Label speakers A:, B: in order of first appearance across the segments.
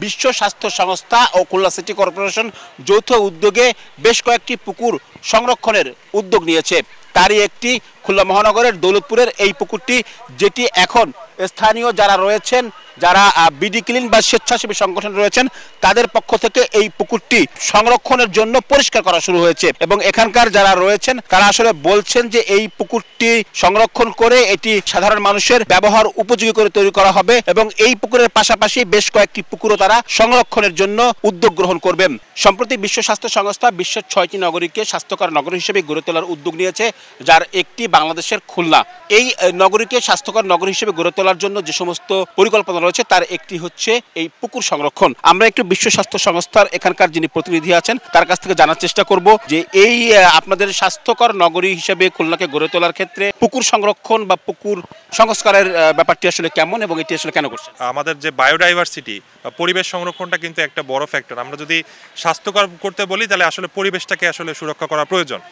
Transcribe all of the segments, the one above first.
A: বিশ্ব স্বাস্থ্য সংস্থা ও খুলনা সিটি কর্পোরেশন যৌথ উদ্যোগে বেশ কয়েকটি পুকুর সংরক্ষণের উদ্যোগ নিয়েছে। তারই একটি খুলনা মহানগরের দৌলতপুরের এই পুকুরটি, যেটি এখন স্থানীয় যারা রয়েছেন, যারা বিডি ক্লিন বা স্বেচ্ছাসেবী সংগঠন রয়েছেন, তাদের পক্ষ থেকে এই পুকুরটি সংরক্ষণের জন্য পরিষ্কার করা শুরু হয়েছে। এবং এখানকার যারা রয়েছেন তারা আসলে বলছেন যে এই পুকুরটি সংরক্ষণ করে এটি সাধারণ মানুষের ব্যবহার উপযোগী করে তৈরি করা হবে এবং এই পুকুরের পাশাপাশি বেশ কয়েকটি পুকুরও তারা সংরক্ষণের জন্য উদ্যোগ গ্রহণ করবেন। সম্প্রতি বিশ্ব স্বাস্থ্য সংস্থা বিশ্বের 6টি নগরীকে স্বাস্থ্যকর নগরী হিসেবে গড়ে তোলার উদ্যোগ নিয়েছে, যার একটি বাংলাদেশের খুলনা। এই নগরীকে স্বাস্থ্যকর নগরী হিসেবে গড়ে তোলার জন্য যে সমস্ত পরিকল্পনা রয়েছে তার একটি হচ্ছে এই পুকুর সংরক্ষণ। আমরা একটু বিশ্ব স্বাস্থ্য সংস্থার এখানকার যিনি প্রতিনিধি আছেন তার কাছ থেকে জানার চেষ্টা করব যে এই আপনাদের স্বাস্থ্যকর নগরী হিসেবে খুলনাকে গড়ে তোলার ক্ষেত্রে পুকুর সংরক্ষণ বা পুকুর সংস্কারের ব্যাপারটি আসলে কেমন এবং এটি আসলে কেন করছে।
B: আমাদের যে বায়োডাইভার্সিটি বা পরিবেশ সংরক্ষণটা কিন্তু একটা বড় ফ্যাক্টর। আমরা যদি স্বাস্থ্যকর করতে বলি তাহলে আসলে পরিবেশটাকে আসলে সুরক্ষা করা প্রয়োজন।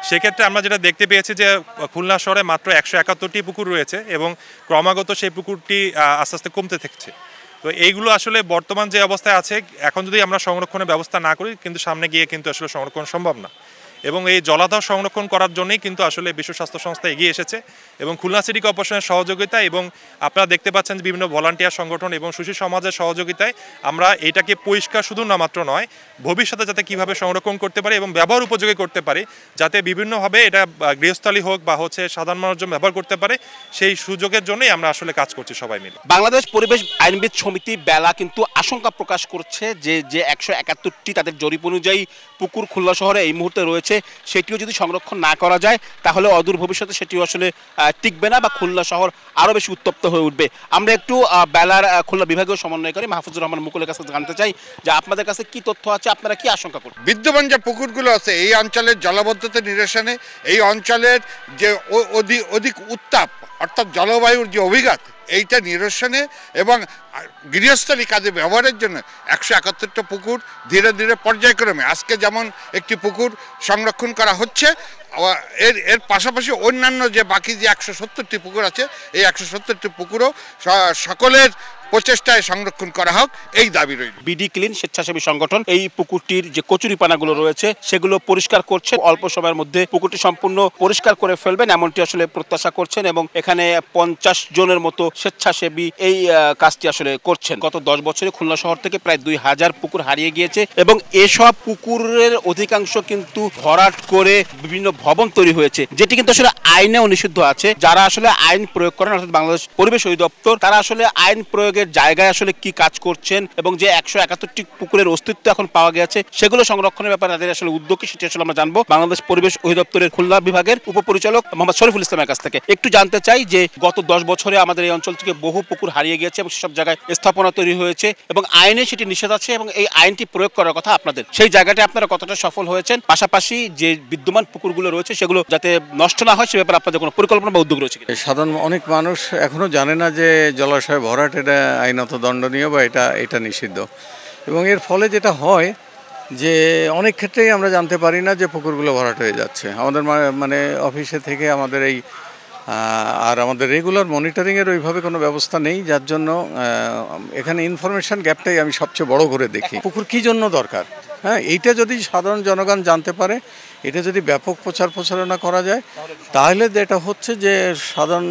B: সেক্ষেত্রে আমরা যেটা দেখতে পেয়েছি যে খুলনা শহরে মাত্র 171টি পুকুর রয়েছে এবং ক্রমাগত সেই পুকুরটি আস্তে আস্তে কমতে থাকছে। তো এইগুলো আসলে বর্তমান যে অবস্থায় আছে, এখন যদি আমরা সংরক্ষণের ব্যবস্থা না করি কিন্তু সামনে গিয়ে কিন্তু আসলে সংরক্ষণ সম্ভব না। এবং এই জলাধার সংরক্ষণ করার জন্যই কিন্তু আসলে বিশ্ব স্বাস্থ্য সংস্থা এগিয়ে এসেছে এবং খুলনা সিটি কর্পোরেশনের সহযোগিতা এবং আপনারা দেখতে পাচ্ছেন যে বিভিন্ন ভলান্টিয়ার সংগঠন এবং সুশীল সমাজের সহযোগিতায় আমরা এটাকে পরিষ্কার শুধু না মাত্র নয়, ভবিষ্যতে যাতে কীভাবে সংরক্ষণ করতে পারি এবং ব্যবহার উপযোগী করতে পারি, যাতে বিভিন্নভাবে এটা গৃহস্থলী হোক বা সাধারণ মানুষজন ব্যবহার করতে পারে, সেই সুযোগের জন্যই আমরা আসলে কাজ করছি সবাই মিলে।
A: বাংলাদেশ পরিবেশ আইনবিদ সমিতি বেলা কিন্তু আশঙ্কা প্রকাশ করছে যে 171টি তাদের জরিপ অনুযায়ী পুকুর খুলনা শহরে এই মুহূর্তে রয়েছে, সেটিও যদি সংরক্ষণ না করা যায় তাহলে অদূর ভবিষ্যতে সেটিও আসলে টিকবে না বা খুলনা শহর আরও বেশি উত্তপ্ত হয়ে উঠবে। আমরা একটু বেলার খুলনা বিভাগীয় সমন্বয়কারী মাহফুজুর রহমান মুকুলের কাছে জানতে চাই যে আপনাদের কাছে কি তথ্য আছে, আপনারা কি আশঙ্কা করছেন।
C: বিদ্যমান যে পুকুরগুলো আছে এই অঞ্চলের জলাবদ্ধতা নিরসনে, এই অঞ্চলের যে অধিক উত্তাপ অর্থাৎ জলবায়ুর যে অভিঘাত এইটা নিরসনে এবং গৃহস্থলী কাজে ব্যবহারের জন্য 171টা পুকুর ধীরে ধীরে পর্যায়ক্রমে, আজকে যেমন একটি পুকুর সংরক্ষণ করা হচ্ছে, এর পাশাপাশি অন্যান্য যে বাকি যে 170টি পুকুর আছে এই 170টি পুকুরও সকলের প্রচেষ্টায় সংরক্ষণ করা হোক, এই দাবি রইল।
A: বিডি ক্লিন স্বেচ্ছাসেবী সংগঠন এই পুকুরটির যে কচুরিপানাগুলো রয়েছে সেগুলো পরিষ্কার করছে, অল্প সময়ের মধ্যে পুকুরটি সম্পূর্ণ পরিষ্কার করে ফেলবেন এমনটি আসলে প্রত্যাশা করছেন এবং এখানে 50 জনের মতো স্বেচ্ছাসেবী এই কাজটি আসলে করছেন। গত 10 বছরে খুলনা শহর থেকে প্রায় 2000 পুকুর হারিয়ে গিয়েছে এবং এসব পুকুরের অধিকাংশ কিন্তু ভরাট করে বিভিন্ন ভবন তৈরি হয়েছে, যেটি কিন্তু আসলে আইনেও নিষিদ্ধ আছে। যারা আসলে আইন প্রয়োগ করেন অর্থাৎ বাংলাদেশ পরিবেশ অধিদপ্তর, তারা আসলে আইন প্রয়োগের জায়গায় আসলে কি কাজ করছেন এবং যে 171টি পুকুরের অস্তিত্ব এখন পাওয়া গেছে সেগুলো সংরক্ষণের ব্যাপারে তাদের আসলে উদ্যোগ কি, সেটি আসলে আমরা জানবো বাংলাদেশ পরিবেশ অধিদপ্তরের খুলনা বিভাগের উপপরিচালক মোহাম্মদ শরীফুল ইসলামের কাছ থেকে। একটু জানতে চাই যে গত 10 বছরে আমাদের এই অঞ্চল থেকে বহু পুকুর হারিয়ে গিয়েছে এবং সেসব জায়গায় স্থাপনা তৈরি হয়েছে এবং আইনে সেটি নিষেধ আছে এবং এই আইনটি প্রয়োগ করার কথা আপনাদের, সেই জায়গাটি আপনারা কতটা সফল হয়েছেন, পাশাপাশি যে বিদ্যমান পুকুরগুলো রয়েছে সেগুলো যাতে নষ্ট না হয় সে ব্যাপারে আপনাদের কোনো পরিকল্পনা বা উদ্যোগ রয়েছে?
D: সাধারণ অনেক মানুষ এখনো জানে না যে জলাশয় ভরাট এটা আইনত দণ্ডনীয় বা এটা নিষিদ্ধ এবং এর ফলে যেটা হয় যে অনেক ক্ষেত্রেই আমরা জানতে পারি না যে পুকুরগুলো ভরাট হয়ে যাচ্ছে। আমাদের মানে অফিসে থেকে আমাদের এই আর আমাদের রেগুলার মনিটরিংয়ের ওইভাবে কোনো ব্যবস্থা নেই, যার জন্য এখানে ইনফরমেশন গ্যাপটাই আমি সবচেয়ে বড় করে দেখি। পুকুর কী জন্য দরকার, হ্যাঁ, এইটা যদি সাধারণ জনগণ জানতে পারে, এটা যদি ব্যাপক প্রচারণা করা যায় তাহলে যেটা হচ্ছে যে সাধারণ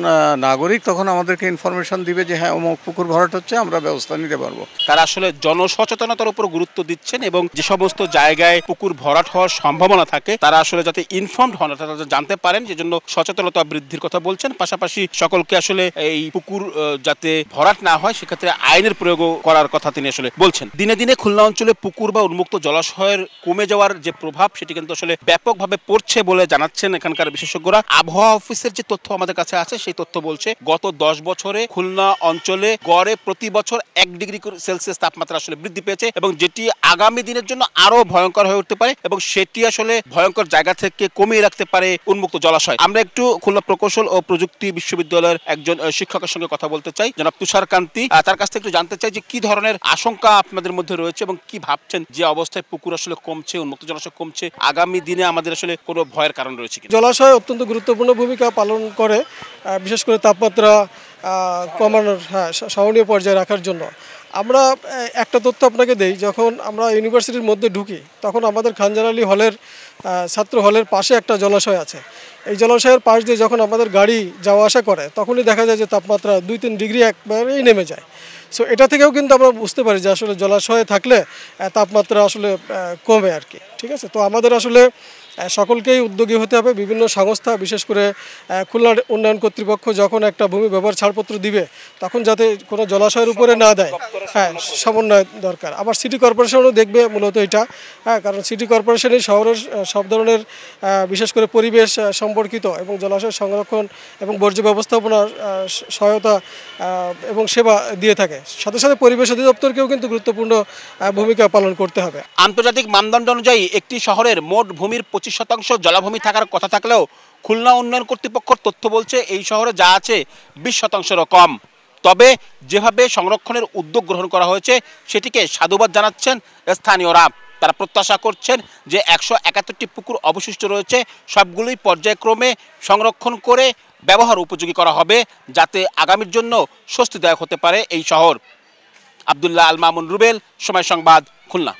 D: নাগরিক তখন আমাদেরকে ইনফরমেশন দিবে যে হ্যাঁ অমুক পুকুর ভরাট হচ্ছে, আমরা ব্যবস্থা নিতে পারবো।
A: তারা আসলে জনসচেতনতার উপর গুরুত্ব দিচ্ছেন এবং যে সমস্ত জায়গায় পুকুর ভরাট হওয়ার সম্ভাবনা থাকে তারা আসলে যাতে ইনফর্মড হন, অর্থাৎ জানতে পারেন, সেজন্য সচেতনতা বৃদ্ধির কথা বলছেন। পাশাপাশি সকলকে আসলে এই পুকুর যাতে ভরাট না হয় সেক্ষেত্রে আইনের প্রয়োগ করার কথা তিনি আসলে বলছেন। দিনে দিনে খুলনা অঞ্চলে পুকুর বা উন্মুক্ত জলাশয়ের কমে যাওয়ার যে প্রভাব সেটি কিন্তু আসলে ব্যাপকভাবে পড়ছে বলে জানাচ্ছেন এখানকার বিশেষজ্ঞরা। আবহাওয়া অফিসের যে তথ্য আমাদের কাছে আছে সেই তথ্য বলছে গত 10 বছরে খুলনা অঞ্চলে গড়ে প্রতি বছর 1 ডিগ্রি সেলসিয়াস তাপমাত্রা আসলে বৃদ্ধি পেয়েছে এবং যেটি আগামী দিনের জন্য আরো ভয়ঙ্কর হয়ে উঠতে পারে এবং সেটি আসলে ভয়ঙ্কর জায়গা থেকে কমিয়ে রাখতে পারে উন্মুক্ত জলাশয়। আমরা একটু খুলনা প্রকৌশল ও প্রযুক্তি বিশ্ববিদ্যালয়ের একজন শিক্ষকের সঙ্গে কথা বলতে চাই, জনাব তুষার কান্তি। তার কাছ থেকে একটু জানতে চাই যে কি ধরনের আশঙ্কা আপনাদের মধ্যে রয়েছে এবং কি ভাবছেন যে অবস্থায় পুকুর আসলে কমছে, উন্মুক্ত জলাশয় কমছে, আগামী দিনে আমাদের আসলে কোনো ভয়ের কারণ রয়েছে?
E: জলাশয় অত্যন্ত গুরুত্বপূর্ণ ভূমিকা পালন করে, বিশেষ করে তাপমাত্রা কমানোর, হ্যাঁ, সহনীয় পর্যায়ে রাখার জন্য আমরা একটা তথ্য আপনাকে দেই। যখন আমরা ইউনিভার্সিটির মধ্যে ঢুকি তখন আমাদের খানজাহান আলী হলের ছাত্র হলের পাশে একটা জলাশয় আছে। এই জলাশয়ের পাশ দিয়ে যখন আমাদের গাড়ি যাওয়া আসা করে তখনই দেখা যায় যে তাপমাত্রা 2-3 ডিগ্রি একবারেই নেমে যায়। সো এটা থেকেও কিন্তু আমরা বুঝতে পারি যে আসলে জলাশয়ে থাকলে তাপমাত্রা আসলে কমে আর কি। ঠিক আছে, তো আমাদের আসলে সকলকেই উদ্যোগী হতে হবে। বিভিন্ন সংস্থা, বিশেষ করে খুলনা উন্নয়ন কর্তৃপক্ষ যখন একটা ভূমি ব্যবহার ছাড়পত্র দিবে তখন যাতে কোনো জলাশয়ের উপরে না দেয়, হ্যাঁ, সমন্বয় দরকার। আবার সিটি কর্পোরেশনও দেখবে মূলত এটা, হ্যাঁ, কারণ সিটি কর্পোরেশনই শহরের সব ধরনের বিশেষ করে পরিবেশ সম্পর্কিত এবং জলাশয় সংরক্ষণ এবং বর্জ্য ব্যবস্থাপনার সহায়তা এবং সেবা দিয়ে থাকে। সাথে সাথে পরিবেশ অধিদপ্তরকেও কিন্তু গুরুত্বপূর্ণ ভূমিকা পালন করতে হবে।
A: আন্তর্জাতিক মানদণ্ড অনুযায়ী একটি শহরের মোট ভূমির 25% জলাভূমি থাকার কথা থাকলেও খুলনা উন্নয়ন কর্তৃপক্ষের তথ্য বলছে এই শহরে যা আছে 20%-এরও কম। তবে যেভাবে সংরক্ষণের উদ্যোগ গ্রহণ করা হয়েছে সেটিকে সাধুবাদ জানাচ্ছেন স্থানীয়রা। তারা প্রত্যাশা করছেন যে 171টি পুকুর অবশিষ্ট রয়েছে সবগুলোই পর্যায়ক্রমে সংরক্ষণ করে ব্যবহার উপযোগী করা হবে, যাতে আগামীর জন্য স্বস্তিদায়ক হতে পারে এই শহর। আব্দুল্লাহ আল মামুন রুবেল, সময় সংবাদ, খুলনা।